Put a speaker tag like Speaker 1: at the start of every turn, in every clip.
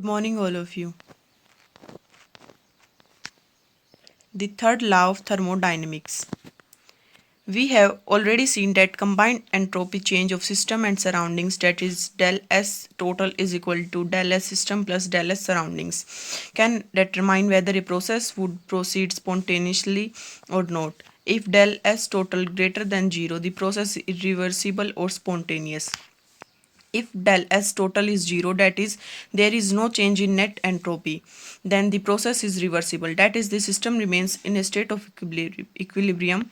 Speaker 1: Good morning, all of you. The third law of thermodynamics. We have already seen that combined entropy change of system and surroundings, that is del S total is equal to del S system plus del S surroundings, can determine whether a process would proceed spontaneously or not. If del S total greater than 0, the process is irreversible or spontaneous. If del S total is 0, that is, there is no change in net entropy, then the process is reversible, that is, the system remains in a state of equilibrium.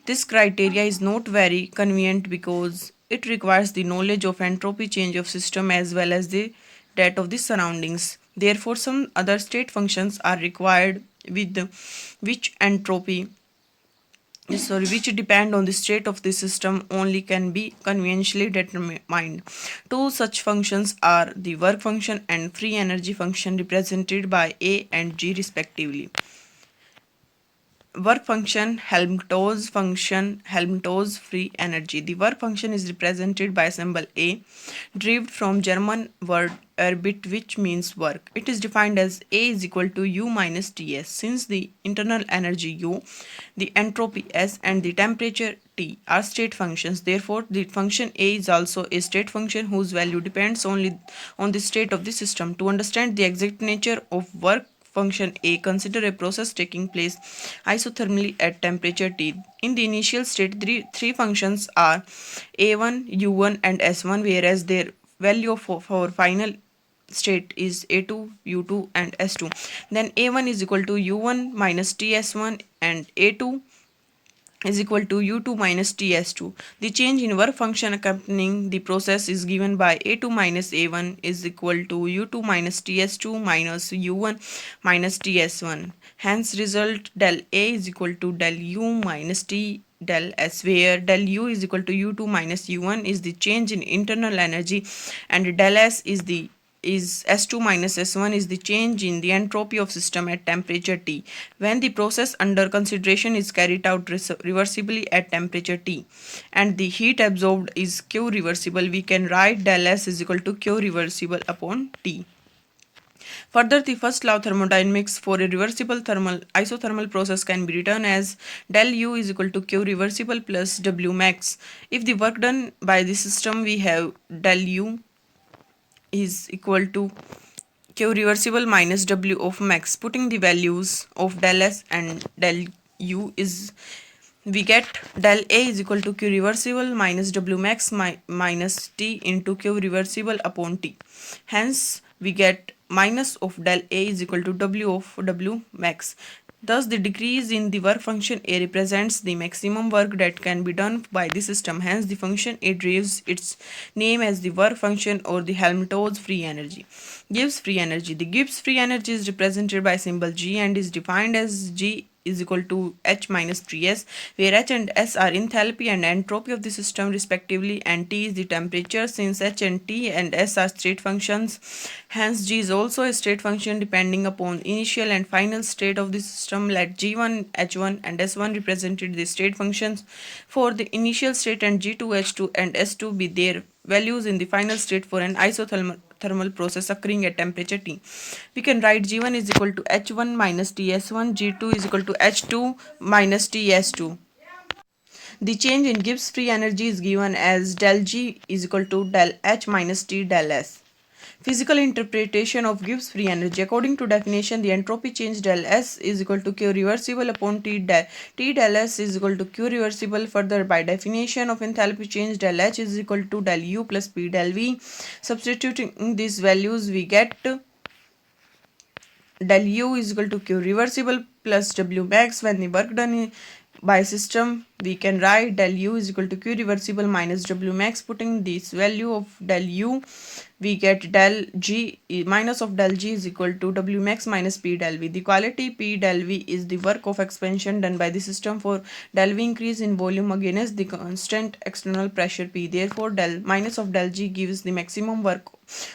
Speaker 1: This criteria is not very convenient because it requires the knowledge of entropy change of system as well as that of the surroundings. Therefore, some other state functions are required with which entropy which depend on the state of the system only can be conventionally determined. Two such functions are the work function and free energy function, represented by A and G respectively. Work function, Helmholtz free energy. The work function is represented by symbol A, derived from German word Arbeit, which means work. It is defined as A is equal to U minus Ts. Since the internal energy U, the entropy S, and the temperature T are state functions, therefore the function A is also a state function whose value depends only on the state of the system. To understand the exact nature of work function A, consider a process taking place isothermally at temperature T. In the initial state, three functions are A1, U1 and S1, whereas their value for final state is A2, U2 and S2. Then A1 is equal to U1 minus TS1 and A2 is equal to u2 minus ts2. The change in work function accompanying the process is given by a2 minus a1 is equal to u2 minus ts2 minus u1 minus ts1. Hence result del A is equal to del u minus t del S, where del u is equal to u2 minus u1 is the change in internal energy and del S is S2 minus S1 is the change in the entropy of system at temperature T. When the process under consideration is carried out reversibly at temperature T and the heat absorbed is Q reversible, we can write del S is equal to Q reversible upon T. Further, the first law of thermodynamics for a reversible isothermal process can be written as del U is equal to Q reversible plus W max. If the work done by the system, we have del U is equal to Q reversible minus W of max. Putting the values of del S and del U is, we get del A is equal to Q reversible minus W max minus T into Q reversible upon T. Hence, we get minus of del A is equal to W of W max. Thus, the decrease in the work function A represents the maximum work that can be done by the system. Hence, the function A derives its name as the work function or the Helmholtz free energy. Gibbs free energy. The Gibbs free energy is represented by symbol G and is defined as G is equal to H minus Ts, where H and S are enthalpy and entropy of the system respectively, and T is the temperature. Since H and T and S are state functions, hence G is also a state function depending upon initial and final state of the system. Let G1, H1 and S1 represented the state functions for the initial state and G2, H2 and S2 be their values in the final state for an isothermal process occurring at temperature T. We can write G1 is equal to H1 minus Ts1, G2 is equal to H2 minus Ts2. The change in Gibbs free energy is given as del G is equal to del H minus T del S. Physical interpretation of Gibbs free energy. According to definition, the entropy change del S is equal to Q reversible upon T del S is equal to Q reversible. Further, by definition of enthalpy change, del H is equal to del U plus P del V. Substituting these values, we get del U is equal to Q reversible plus W max. When the work done by system, we can write del U is equal to Q reversible minus W max. Putting this value of del U, we get del G minus of del G is equal to W max minus P del V. The quality P del V is the work of expansion done by the system for del V increase in volume against the constant external pressure P. Therefore, del minus of del G gives the maximum work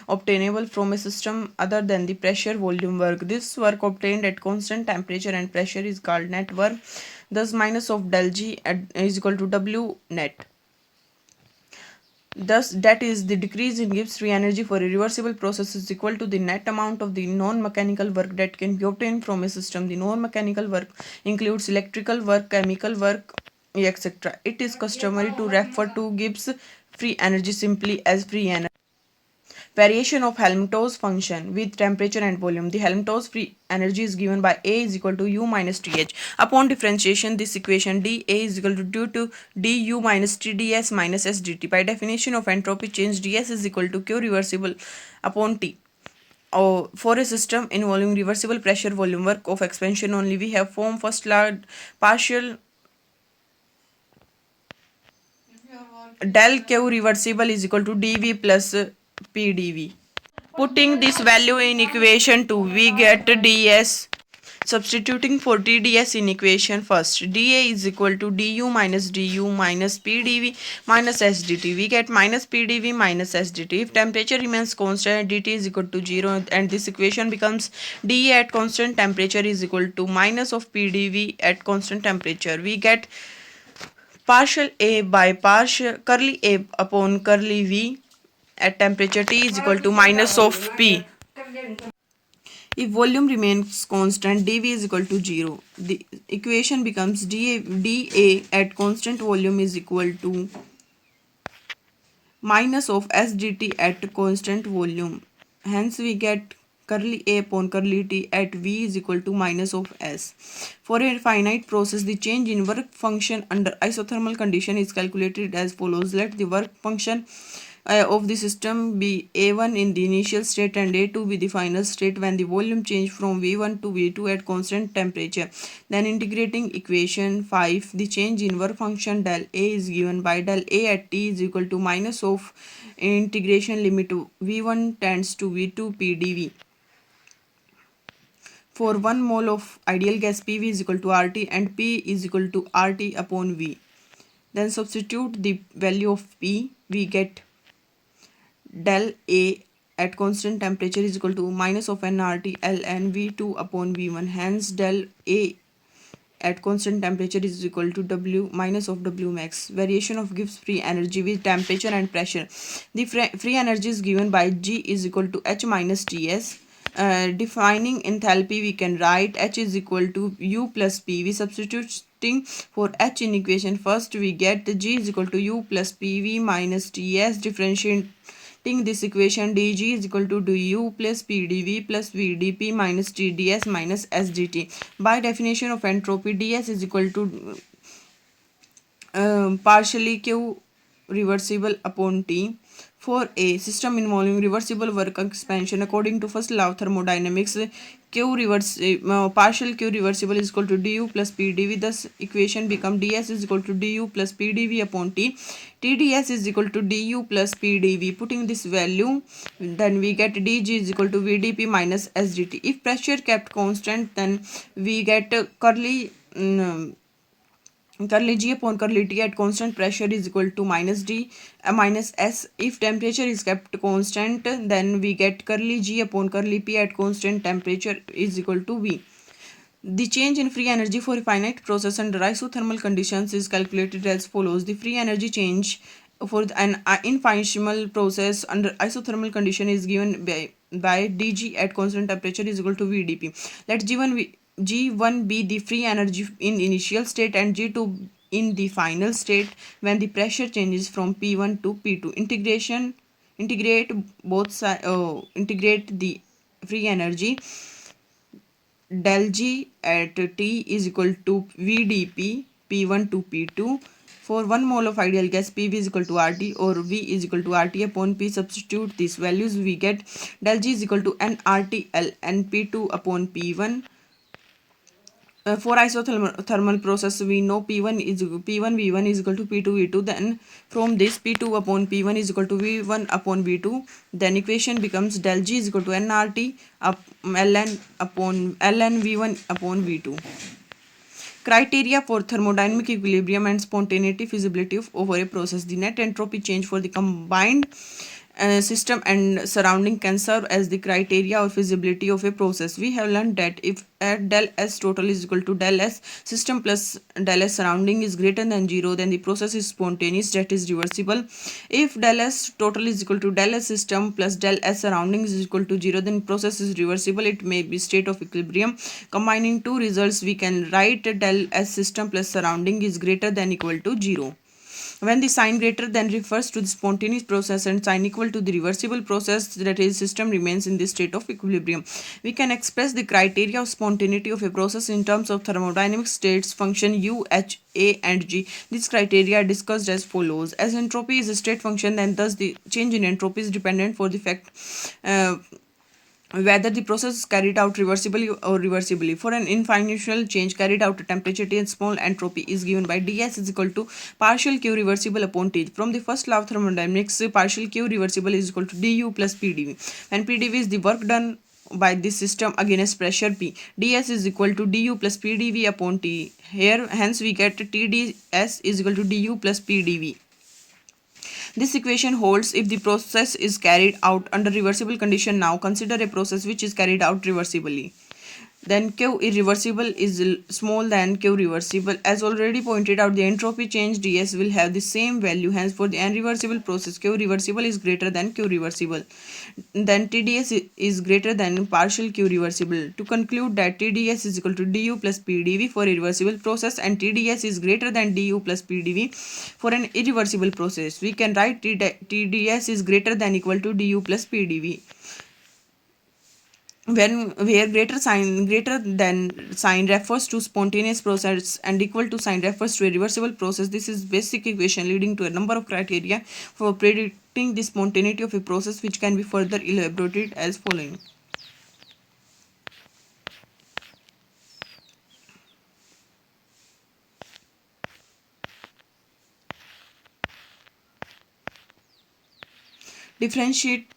Speaker 1: obtainable from a system other than the pressure volume work. This work obtained at constant temperature and pressure is called net work. Thus, minus of del G is equal to W net. Thus, that is, the decrease in Gibbs free energy for a reversible process is equal to the net amount of the non-mechanical work that can be obtained from a system. The non-mechanical work includes electrical work, chemical work, etc. It is customary to refer to Gibbs free energy simply as free energy. Variation of Helmholtz function with temperature and volume. The Helmholtz free energy is given by A is equal to U minus TH. Upon differentiation, this equation dA is equal to due to du minus TdS minus SdT. By definition of entropy change, ds is equal to Q reversible upon T. For a system involving reversible pressure volume work of expansion only, we have form first law partial del Q reversible is equal to dV plus PdV. Putting this value in equation 2, we get ds. Substituting for TdS in equation first, dA is equal to du minus PdV minus SdT. We get minus PdV minus SdT. If temperature remains constant, dt is equal to 0, and this equation becomes dA at constant temperature is equal to minus of PdV at constant temperature. We get partial A by partial curly A upon curly V at temperature T is equal to minus of P. If volume remains constant, dV is equal to 0. The equation becomes dA at constant volume is equal to minus of SdT at constant volume. Hence, we get curly A upon curly T at V is equal to minus of S. For a finite process, the change in work function under isothermal condition is calculated as follows. Let the work function of the system be A1 in the initial state and A2 be the final state when the volume change from V1 to V2 at constant temperature. Then integrating equation 5, the change in work function del A is given by del A at T is equal to minus of integration limit V1 tends to V2 PdV. For 1 mole of ideal gas, PV is equal to RT and P is equal to RT upon V. Then substitute the value of P, we get del A at constant temperature is equal to minus of nRT ln V2 upon V1. Hence, del A at constant temperature is equal to W minus of W max. Variation of Gibbs free energy with temperature and pressure. The free energy is given by G is equal to H minus Ts. Defining enthalpy, we can write H is equal to U plus P. We substituting for H in equation first, we get G is equal to U plus PV minus Ts. Differentiating this equation, dg is equal to du plus pdv plus vdp minus tds minus sdt. By definition of entropy, ds is equal to partially q reversible upon T. For a system involving reversible work expansion, according to first law of thermodynamics, partial q reversible is equal to du plus pdv. Thus, equation become ds is equal to du plus pdv upon T. Tds is equal to du plus pdv. Putting this value, then we get dg is equal to vdp minus sdt. If pressure kept constant, then we get curly curly G upon curly T at constant pressure is equal to minus D minus S. If temperature is kept constant, then we get curly G upon curly P at constant temperature is equal to V. The change in free energy for a finite process under isothermal conditions is calculated as follows. The free energy change for an infinitesimal process under isothermal condition is given by dg at constant temperature is equal to vdp. Let G1 be the free energy in initial state and G2 in the final state when the pressure changes from P1 to P2. Integrate the free energy. Del G at T is equal to VdP P1 to P2. For 1 mole of ideal gas, PV is equal to RT or V is equal to RT upon P. Substitute these values, we get del G is equal to nRTL and P2 upon P1. For isothermal process, we know P1 V1 is equal to P2 V2. Then from this, P2 upon P1 is equal to V1 upon V2. Then equation becomes del G is equal to nRT ln V1 upon V2. Criteria for thermodynamic equilibrium and spontaneity feasibility over a process. The net entropy change for the combined system and surrounding can serve as the criteria or feasibility of a process. We have learned that if at del S total is equal to del S system plus del S surrounding is greater than 0, then the process is spontaneous, that is reversible. If del S total is equal to del S system plus del S surrounding is equal to 0, then process is reversible. It may be state of equilibrium. Combining two results, we can write del S system plus surrounding is greater than equal to 0. When the sign greater than refers to the spontaneous process and sign equal to the reversible process, that is, system remains in the state of equilibrium. We can express the criteria of spontaneity of a process in terms of thermodynamic states function U, H, A, and G. These criteria are discussed as follows. As entropy is a state function, then thus the change in entropy is dependent for the fact uh, whether the process is carried out reversibly or reversibly. For an infinitesimal change carried out at temperature T, and small entropy is given by ds is equal to partial q reversible upon T. From the first law of thermodynamics, partial q reversible is equal to du plus pdv. When pdv is the work done by this system against pressure P, ds is equal to du plus pdv upon T. Here, hence we get Tds is equal to du plus pdv. This equation holds if the process is carried out under reversible condition. Now consider a process which is carried out reversibly. Then Q irreversible is small than Q reversible. As already pointed out, the entropy change ds will have the same value. Hence, for the irreversible process, Q reversible is greater than Q reversible. Then TDS is greater than partial Q reversible. To conclude that TDS is equal to du plus PdV for a reversible process and TDS is greater than du plus PdV for an irreversible process, we can write TDS is greater than equal to du plus PdV. When where greater than sign refers to spontaneous process and equal to sign refers to a reversible process. This is basic equation leading to a number of criteria for predicting the spontaneity of a process, which can be further elaborated as following. Differentiate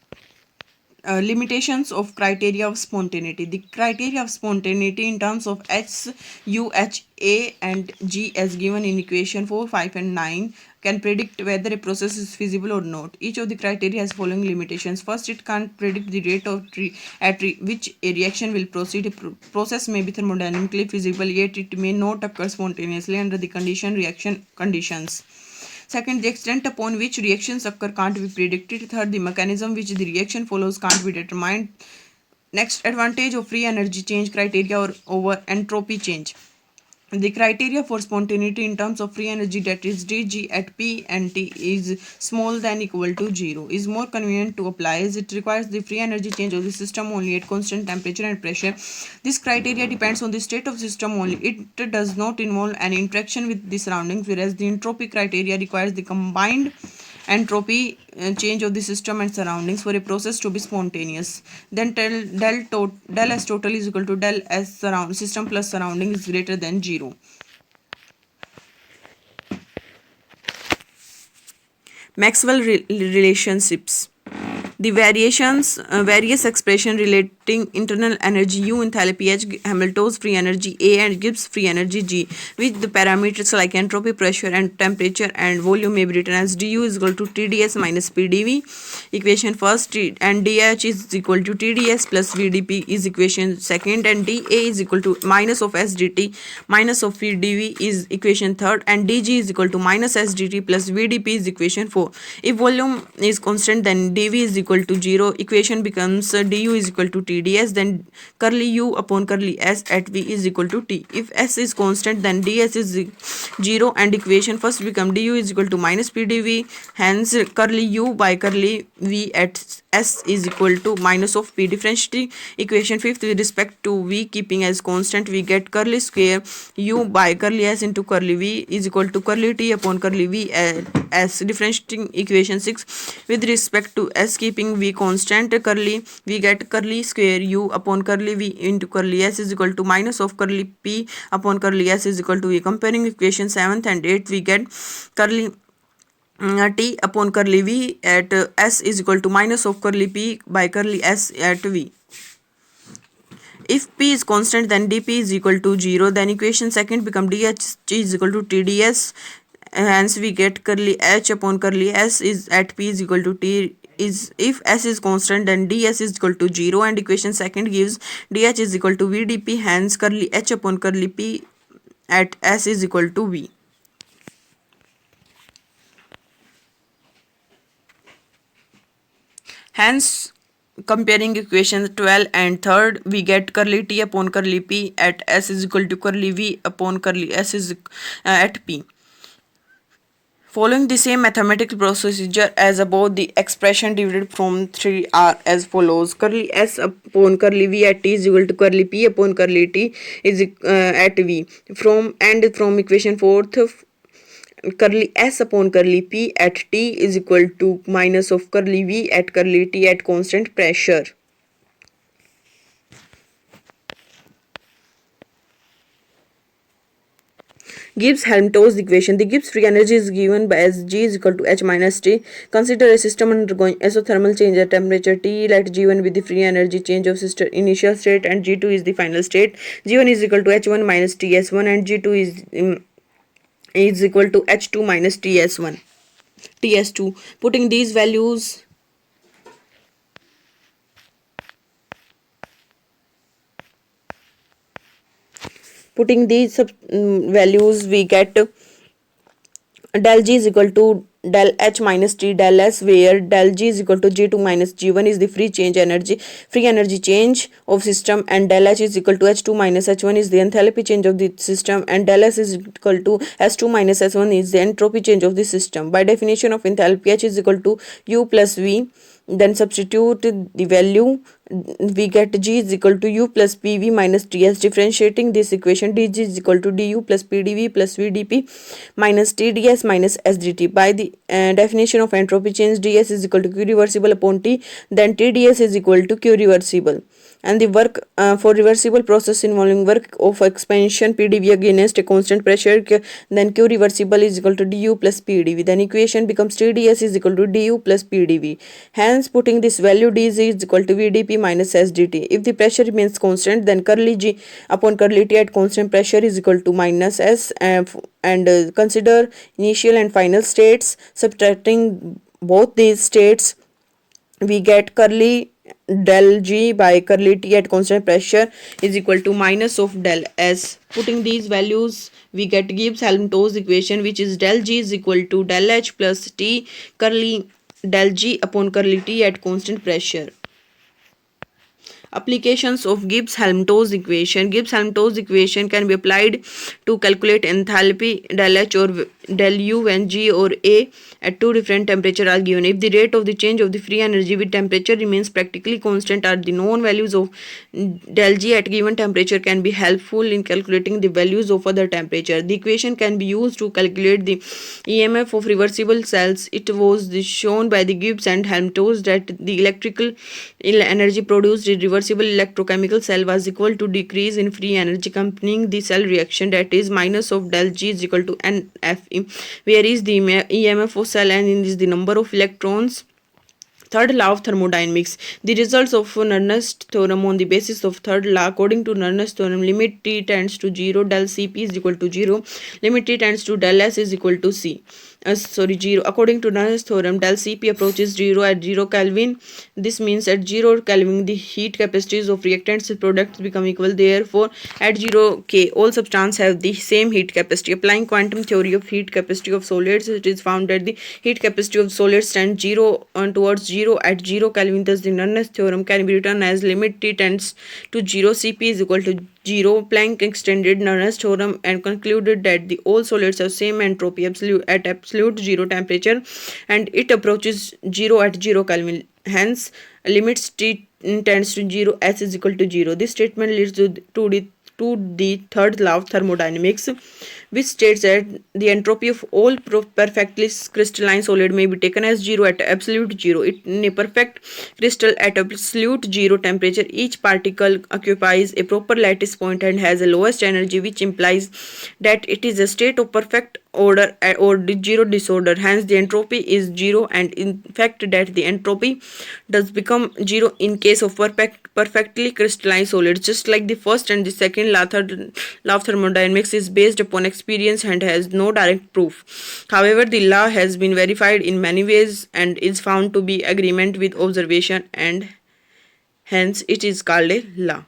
Speaker 1: limitations of criteria of spontaneity. The criteria of spontaneity in terms of H, U, H, A, and G as given in equation 4, 5, and 9 can predict whether a process is feasible or not. Each of the criteria has following limitations. First, it can't predict the rate of which a reaction will proceed. A process may be thermodynamically feasible, yet it may not occur spontaneously under the reaction conditions. Second, the extent upon which reactions occur can't be predicted. Third, the mechanism which the reaction follows can't be determined. Next, advantage of free energy change criteria or over entropy change. The criteria for spontaneity in terms of free energy, that is dg at P and T, is small than equal to 0, is more convenient to apply as it requires the free energy change of the system only at constant temperature and pressure. This criteria depends on the state of system only. It does not involve any interaction with the surroundings, whereas the entropy criteria requires the combined entropy change of the system and surroundings for a process to be spontaneous. Then del S total is equal to del S system plus surrounding is greater than 0. Maxwell relationships. The various expression relating internal energy U, enthalpy H, Hamilton's free energy A, and Gibbs free energy G, with the parameters like entropy, pressure, and temperature and volume may be written as du is equal to TdS minus PdV. Equation first, and dH is equal to TdS plus VdP is equation second, and dA is equal to minus of SdT minus of PdV is equation third, and dG is equal to minus SdT plus VdP is equation 4. If volume is constant, then dV is equal to 0. Equation becomes du is equal to TdS, then curly U upon curly S at V is equal to T. If S is constant, then ds is 0, and equation first become du is equal to minus PdV. Hence, curly U by curly V at S is equal to minus of P. Differentiating equation fifth with respect to V keeping as constant, we get curly square U by curly S into curly V is equal to curly T upon curly V S. Differentiating equation 6 with respect to S keeping V constant, curly we get curly square U upon curly V into curly S is equal to minus of curly P upon curly S is equal to V. Comparing equation 7th and 8th, we get curly T upon curly V at S is equal to minus of curly P by curly S at V. If P is constant, then dP is equal to 0. Then equation second become dH is equal to TdS. Hence we get curly H upon curly S is at P is equal to T is if S is constant, then ds is equal to 0, and equation second gives dh is equal to vdp. Hence curly h upon curly p at S is equal to v. Hence, comparing equations 12 and 3rd, we get curly t upon curly p at S is equal to curly v upon curly S is at p. Following the same mathematical procedure as above, the expression derived from 3 are as follows. Curly S upon curly V at T is equal to curly P upon curly T is at V. From equation 4th, curly S upon curly P at T is equal to minus of curly V at curly T at constant pressure. Gibbs-Helmholtz equation. The Gibbs free energy is given by as G is equal to H minus T. Consider a system undergoing isothermal change at temperature T. Let G1 be the free energy change of system initial state and G2 is the final state. G1 is equal to H1 minus Ts1 and G2 is equal to H2 minus Ts2. Putting these values values, we get del G is equal to del H minus T del S, where del G is equal to G2 minus G1 is the free energy change of system, and del H is equal to H2 minus H1 is the enthalpy change of the system, and del S is equal to S2 minus S1 is the entropy change of the system. By definition of enthalpy, H is equal to U plus V. Then substitute the value, we get G is equal to U plus PV minus TS. Differentiating this equation, dG is equal to DU plus PdV plus VdP minus TdS minus SdT. By the definition of entropy change, ds is equal to Q reversible upon T, then TdS is equal to Q reversible. And the work for reversible process involving work of expansion PdV against a constant pressure, then Q reversible is equal to du plus PdV. Then equation becomes TdS is equal to du plus PdV. Hence, putting this value dz is equal to VdP minus SdT. If the pressure remains constant, then curly G upon curly T at constant pressure is equal to minus S. And consider initial and final states. Subtracting both these states, we get curly del G by curly T at constant pressure is equal to minus of del S. Putting these values, we get Gibbs-Helmholtz equation, which is del G is equal to del H plus T curly del G upon curly T at constant pressure. Applications of Gibbs-Helmholtz equation. Gibbs-Helmholtz equation can be applied to calculate enthalpy del H or del U when G or A at two different temperatures are given. If the rate of the change of the free energy with temperature remains practically constant, or the known values of del G at given temperature can be helpful in calculating the values of other temperature. The equation can be used to calculate the EMF of reversible cells. It was shown by the Gibbs and Helmholtz that the electrical energy produced in reversible electrochemical cell was equal to decrease in free energy accompanying the cell reaction, that is minus of del G is equal to NFE, where is the EMF of cell and is the number of electrons. Third law of thermodynamics. The results of Nernst theorem on the basis of third law. According to Nernst theorem, limit T tends to 0, del Cp is equal to 0, limit T tends to del S is equal to 0. According to Nernst theorem, del Cp approaches 0 at 0 Kelvin. This means at 0 Kelvin, the heat capacities of reactants products become equal. Therefore, at 0 K, all substances have the same heat capacity. Applying quantum theory of heat capacity of solids, it is found that the heat capacity of solids tends 0 towards 0 at 0 Kelvin. Thus, the Nernst theorem can be written as limit T tends to 0, Cp is equal to 0. Planck extended Nernst theorem and concluded that the all solids have same entropy at absolute 0 temperature, and it approaches 0 at 0 Kelvin. Hence, limits T tends to 0, S is equal to 0. This statement leads to the third law of thermodynamics, which states that the entropy of all perfectly crystalline solid may be taken as 0 at absolute 0. In a perfect crystal at absolute 0 temperature, each particle occupies a proper lattice point and has a lowest energy, which implies that it is a state of perfect order or zero disorder. Hence the entropy is zero, and in fact that the entropy does become zero in case of perfectly crystalline solids. Just like the first and the second law, law of thermodynamics is based upon experience and has no direct proof. However, the law has been verified in many ways and is found to be agreement with observation, and hence it is called a law.